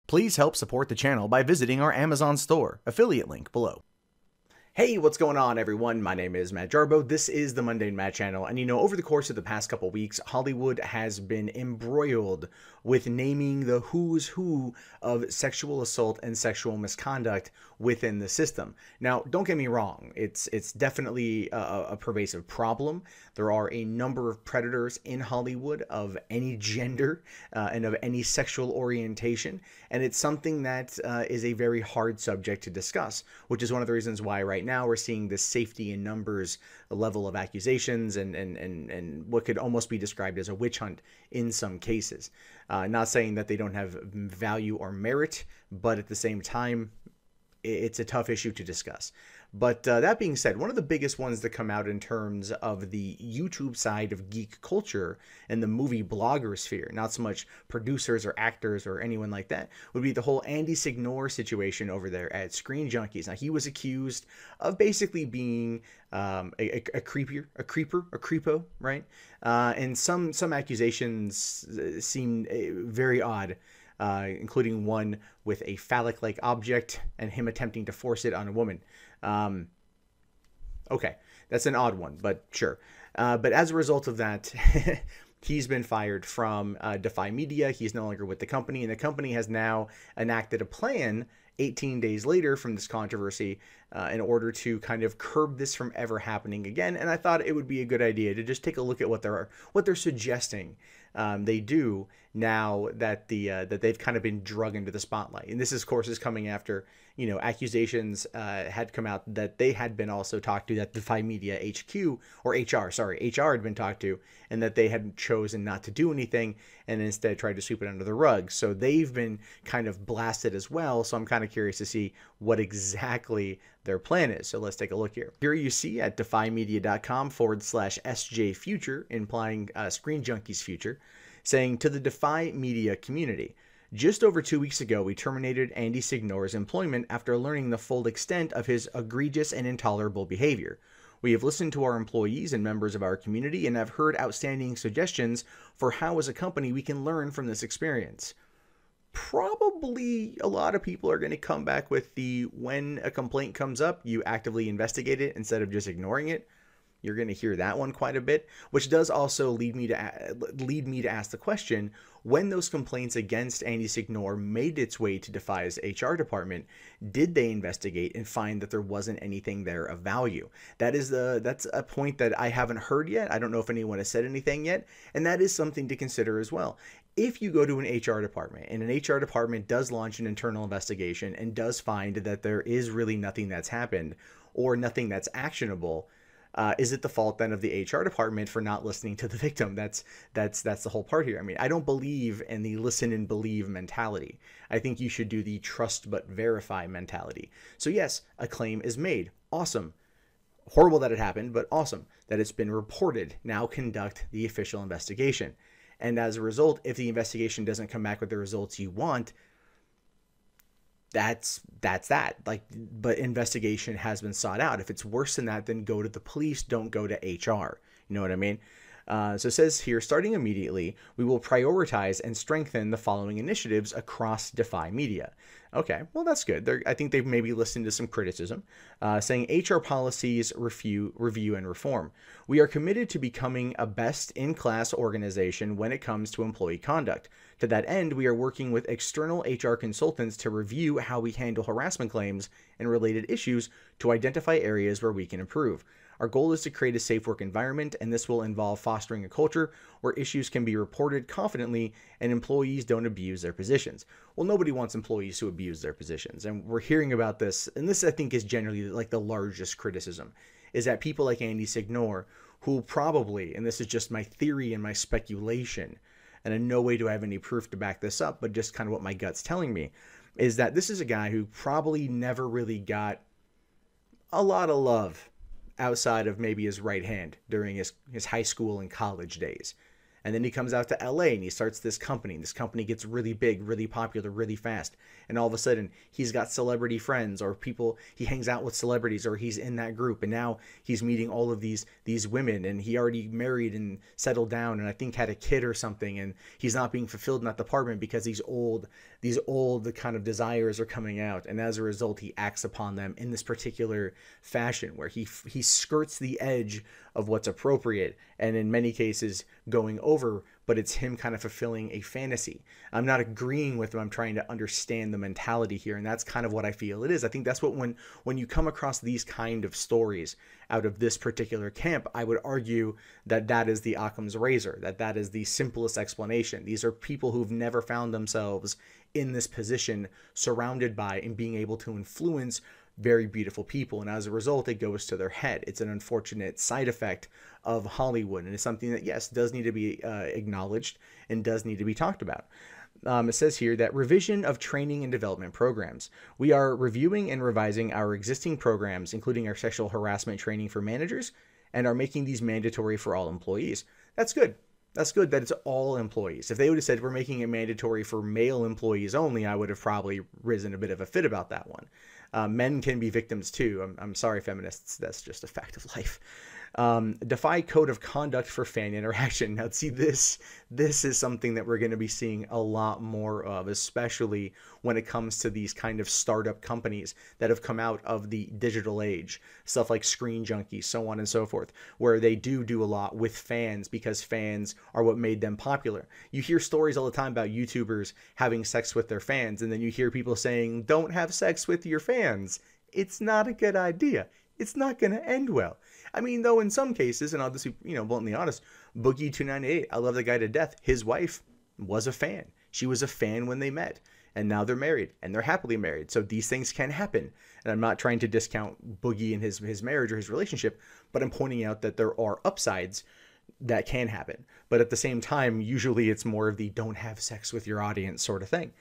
Please help support the channel by visiting our Amazon store, affiliate link below. Hey, what's going on, everyone? My name is Matt Jarbo. This is the Mundane Matt channel, and over the course of the past couple weeks, Hollywood has been embroiled with naming the who's who of sexual assault and sexual misconduct within the system. Now, don't get me wrong, it's definitely a pervasive problem. There are a number of predators in Hollywood of any gender and of any sexual orientation, and it's something that is a very hard subject to discuss, which is one of the reasons why right now we're seeing this safety in numbers level of accusations and what could almost be described as a witch hunt in some cases. Not saying that they don't have value or merit, but at the same time, it's a tough issue to discuss. But that being said, one of the biggest ones that come out in terms of the YouTube side of geek culture and the movie blogger sphere, not so much producers or actors or anyone like that, would be the whole Andy Signore situation over there at Screen Junkies. Now, he was accused of basically being a creepo, right? And some accusations seem very odd. Including one with a phallic-like object and him attempting to force it on a woman. Okay, that's an odd one, but sure. But as a result of that, he's been fired from Defy Media. He's no longer with the company, and the company has now enacted a plan 18 days later from this controversy in order to kind of curb this from ever happening again. And I thought it would be a good idea to just take a look at what they're suggesting they do now that that they've kind of been drug into the spotlight. And this, of course, is coming after accusations had come out that they had been also talked to, that Defy Media HQ or HR had been talked to, and that they had chosen not to do anything and instead tried to sweep it under the rug. So they've been kind of blasted as well. So I'm kind of curious to see what exactly their plan is. So let's take a look here. Here you see at defymedia.com/SJ Future, implying Screen Junkies Future, saying, to the Defy Media community, just over 2 weeks ago, we terminated Andy Signore's employment after learning the full extent of his egregious and intolerable behavior. We have listened to our employees and members of our community and have heard outstanding suggestions for how, as a company, we can learn from this experience. Probably a lot of people are going to come back with when a complaint comes up, you actively investigate it instead of just ignoring it. You're going to hear that one quite a bit, which does also lead me to ask the question, when those complaints against Andy Signore made its way to Defy's HR department, did they investigate and find that there wasn't anything there of value? That's a point that I haven't heard yet. I don't know if anyone has said anything yet, and that is something to consider as well. If you go to an HR department and an HR department does launch an internal investigation and does find that there is really nothing that's happened or nothing that's actionable, is it the fault then of the HR department for not listening to the victim? That's the whole part here. I mean, I don't believe in the listen and believe mentality. I think you should do the trust but verify mentality. So yes, a claim is made. Awesome. Horrible that it happened, but awesome that it's been reported. Now conduct the official investigation. And as a result, if the investigation doesn't come back with the results you want, that's that. But investigation has been sought out. If it's worse than that, then go to the police. Don't go to HR. You know what I mean? So it says here, starting immediately, we will prioritize and strengthen the following initiatives across Defy Media. Okay, well, that's good. I think they've maybe listened to some criticism, saying HR policies review and reform. We are committed to becoming a best-in-class organization when it comes to employee conduct. To that end, we are working with external HR consultants to review how we handle harassment claims and related issues to identify areas where we can improve. Our goal is to create a safe work environment, and this will involve fostering a culture where issues can be reported confidently and employees don't abuse their positions. Well, nobody wants employees to abuse their positions, and we're hearing about this, and this I think is generally like the largest criticism, is that people like Andy Signore, who probably, and this is just my theory and my speculation, and in no way do I have any proof to back this up, but just kind of what my gut's telling me, is that this is a guy who probably never really got a lot of love outside of maybe his right hand during his high school and college days. And then he comes out to LA and he starts this company. This company gets really big, really popular, really fast. And all of a sudden he's got celebrity friends, or people, he hangs out with celebrities, or he's in that group. And now he's meeting all of these women, and he already married and settled down, and I think had a kid or something. And he's not being fulfilled in that department because these old kind of desires are coming out. And as a result, he acts upon them in this particular fashion where he skirts the edge of what's appropriate, and in many cases going over, but it's him kind of fulfilling a fantasy. I'm not agreeing with him. I'm trying to understand the mentality here, and that's kind of what I feel it is. I think that's what, when you come across these kind of stories out of this particular camp, I would argue that that is the Occam's razor, that is the simplest explanation. These are people who've never found themselves in this position, surrounded by and being able to influence very beautiful people, and as a result it goes to their head. It's an unfortunate side effect of Hollywood, and it's something that, yes, does need to be acknowledged and does need to be talked about. It says here that revision of training and development programs. We are reviewing and revising our existing programs, including our sexual harassment training for managers, and are making these mandatory for all employees. That's good. That's good that it's all employees. If they would have said we're making it mandatory for male employees only, I would have probably risen a bit of a fit about that one. Men can be victims too. I'm sorry, feminists. That's just a fact of life. Defy code of conduct for fan interaction. Now, see, this is something that we're going to be seeing a lot more of, especially when it comes to these kind of startup companies that have come out of the digital age. Stuff like Screen Junkies, so on and so forth, where they do a lot with fans because fans are what made them popular. You hear stories all the time about YouTubers having sex with their fans, and then you hear people saying, don't have sex with your fans. It's not a good idea. It's not going to end well. I mean, though, in some cases, and I'll just be, bluntly honest, Boogie298, I love the guy to death. His wife was a fan. She was a fan when they met, and now they're married, and they're happily married. So these things can happen. And I'm not trying to discount Boogie and his marriage or his relationship, but I'm pointing out that there are upsides that can happen. But at the same time, usually it's more of the don't have sex with your audience sort of thing.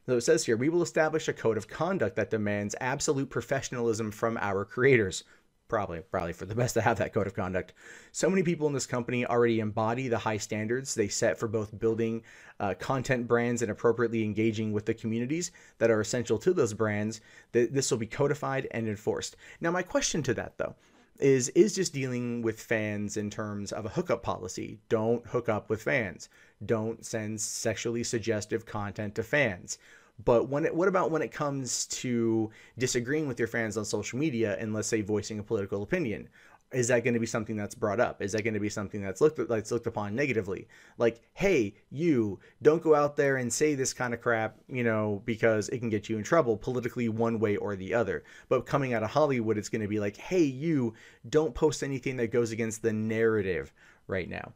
So it says here, we will establish a code of conduct that demands absolute professionalism from our creators. Probably for the best to have that code of conduct. So many people in this company already embody the high standards they set for both building content brands and appropriately engaging with the communities that are essential to those brands. This will be codified and enforced. Now, my question to that, though, is just dealing with fans in terms of a hookup policy. Don't hook up with fans. Don't send sexually suggestive content to fans. But what about when it comes to disagreeing with your fans on social media and, let's say, voicing a political opinion? Is that going to be something that's brought up? Is that going to be something that's looked upon negatively? Like, hey, you don't go out there and say this kind of crap, because it can get you in trouble politically one way or the other. But coming out of Hollywood, it's going to be like, hey, you don't post anything that goes against the narrative right now.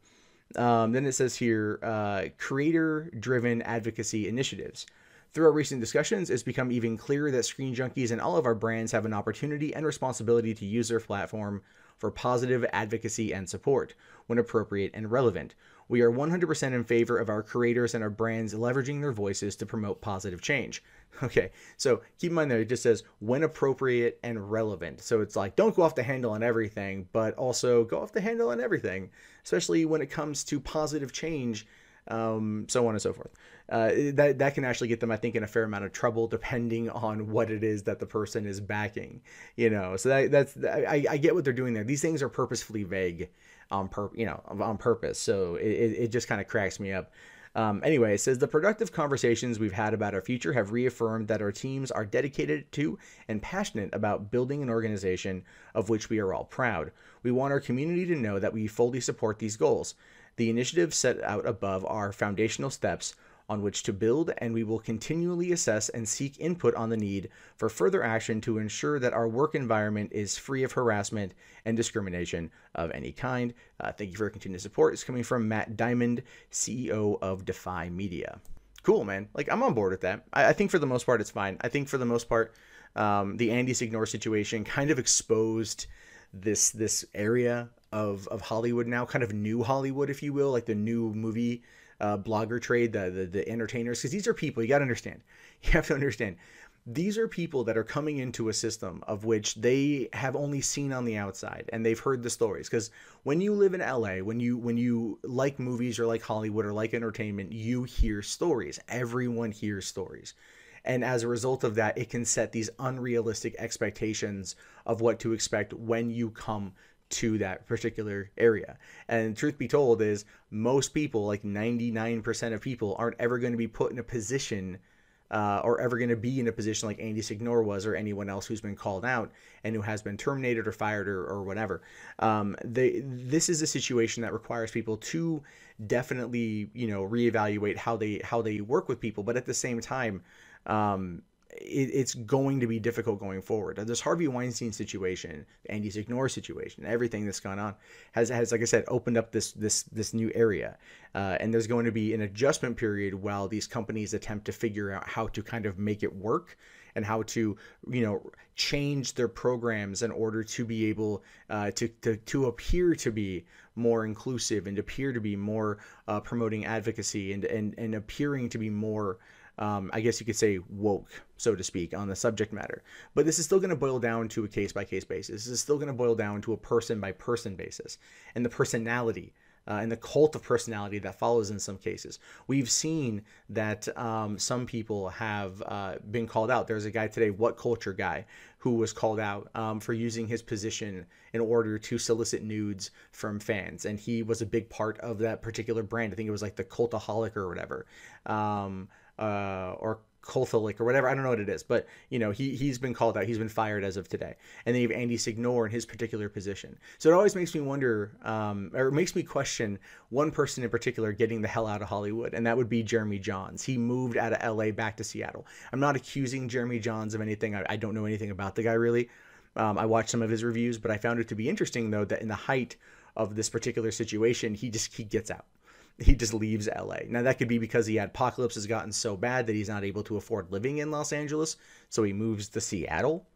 Then it says here, creator-driven advocacy initiatives. Through our recent discussions, it's become even clearer that Screen Junkies and all of our brands have an opportunity and responsibility to use their platform for positive advocacy and support when appropriate and relevant. We are 100% in favor of our creators and our brands leveraging their voices to promote positive change. Okay, so keep in mind there, it just says when appropriate and relevant. So it's like, don't go off the handle on everything, but also go off the handle on everything, especially when it comes to positive change. So on and so forth. That can actually get them, I think, in a fair amount of trouble depending on what it is that the person is backing. So I get what they're doing there. These things are purposefully vague on purpose. So it just kind of cracks me up. Anyway, it says the productive conversations we've had about our future have reaffirmed that our teams are dedicated to and passionate about building an organization of which we are all proud. We want our community to know that we fully support these goals. The initiatives set out above are foundational steps on which to build, and we will continually assess and seek input on the need for further action to ensure that our work environment is free of harassment and discrimination of any kind. Thank you for your continued support. It's coming from Matt Diamond, CEO of Defy Media. Cool, man. Like, I'm on board with that. I think for the most part, it's fine. I think for the most part, the Andy Signore situation kind of exposed this area of Hollywood now, kind of new Hollywood, if you will, like the new movie blogger trade, the entertainers, because these are people, you got to understand. You have to understand, These are people that are coming into a system of which they have only seen on the outside, and they've heard the stories. Because when you live in LA, when you like movies or like Hollywood or like entertainment, you hear stories. Everyone hears stories. And as a result of that, it can set these unrealistic expectations of what to expect when you come to that particular area. And truth be told is most people, like 99% of people, aren't ever going to be put in a position or ever going to be in a position like Andy Signore was, or anyone else who's been called out and who has been terminated or fired or whatever. This is a situation that requires people to definitely, you know, reevaluate how they work with people. But at the same time, it's going to be difficult going forward. This Harvey Weinstein situation, Andy Signore situation, everything that's gone on has, like I said, opened up this new area. And there's going to be an adjustment period while these companies attempt to figure out how to kind of make it work and how to, you know, change their programs in order to be able to appear to be more inclusive and appear to be more promoting advocacy and appearing to be more I guess you could say woke, so to speak, on the subject matter. But this is still going to boil down to a case-by-case basis. This is still going to boil down to a person-by-person basis. And the personality and the cult of personality that follows in some cases. We've seen that some people have been called out. There's a guy today, What Culture Guy, who was called out for using his position in order to solicit nudes from fans. And he was a big part of that particular brand. I think it was like the Cultaholic or whatever. Or Cultholic or whatever. I don't know what it is, but you know, he's been called out. He's been fired as of today. And then you have Andy Signore in his particular position. So it always makes me wonder, or it makes me question one person in particular getting the hell out of Hollywood, and that would be Jeremy Jahns. He moved out of LA back to Seattle. I'm not accusing Jeremy Jahns of anything. I don't know anything about the guy really. I watched some of his reviews, but I found it to be interesting though that in the height of this particular situation, he gets out. He just leaves LA. Now, that could be because the apocalypse has gotten so bad that he's not able to afford living in Los Angeles, so he moves to Seattle,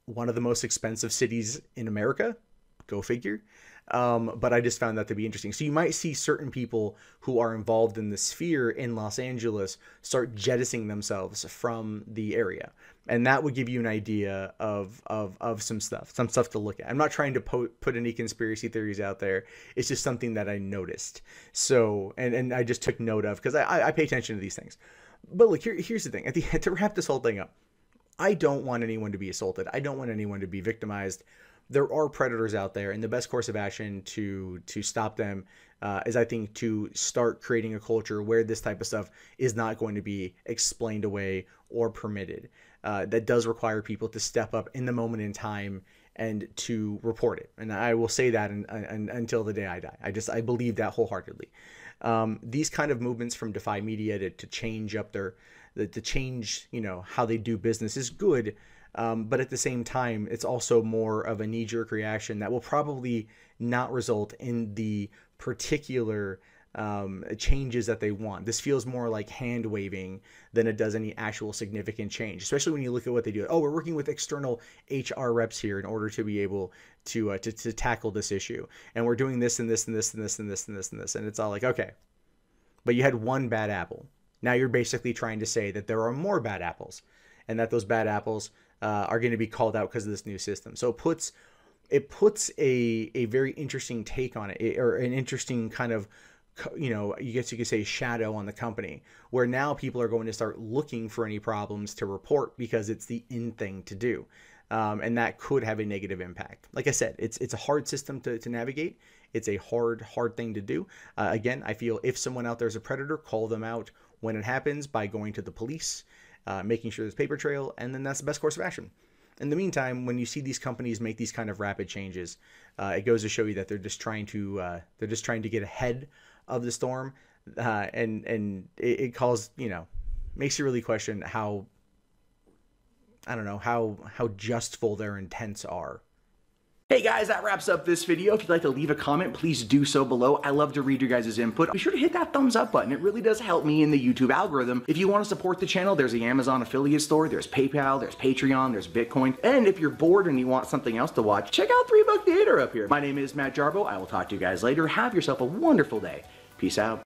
one of the most expensive cities in America. Go figure. But I just found that to be interesting. So you might see certain people who are involved in the sphere in Los Angeles start jettisoning themselves from the area. And that would give you an idea of some stuff to look at. I'm not trying to put any conspiracy theories out there. It's just something that I noticed. So, and I just took note of, because I pay attention to these things. But look, here's the thing. To wrap this whole thing up, I don't want anyone to be assaulted. I don't want anyone to be victimized. There are predators out there, and the best course of action to stop them is, I think, to start creating a culture where this type of stuff is not going to be explained away or permitted. That does require people to step up in the moment in time and to report it. And I will say that until the day I die. I believe that wholeheartedly. These kind of movements from Defy Media to change up to change, you know, how they do business is good. But at the same time, it's also more of a knee-jerk reaction that will probably not result in the particular changes that they want. This feels more like hand waving than it does any actual significant change, especially when you look at what they do. Oh, we're working with external HR reps here in order to be able to tackle this issue. And we're doing this and this and this and this and this and this and this. And it's all like, okay, but you had one bad apple. Now you're basically trying to say that there are more bad apples and that those bad apples are going to be called out because of this new system. So it puts a very interesting take on it, or an interesting kind of, you know, I guess you could say shadow on the company, where now people are going to start looking for any problems to report because it's the in thing to do. And that could have a negative impact. Like I said, it's a hard system to navigate. It's a hard thing to do. Again, I feel if someone out there is a predator, call them out when it happens by going to the police, making sure there's paper trail, and then that's the best course of action. In the meantime, when you see these companies make these kind of rapid changes, it goes to show you that they're just trying to get ahead of the storm, and it calls, you know, makes you really question how, I don't know, how justful their intents are. Hey guys, that wraps up this video. If you'd like to leave a comment, please do so below. I love to read your guys' input. Be sure to hit that thumbs up button. It really does help me in the YouTube algorithm. If you want to support the channel, there's the Amazon affiliate store, there's PayPal, there's Patreon, there's Bitcoin. And if you're bored and you want something else to watch, check out 3 Buck Theater up here. My name is Matt Jarbo. I will talk to you guys later. Have yourself a wonderful day. Peace out.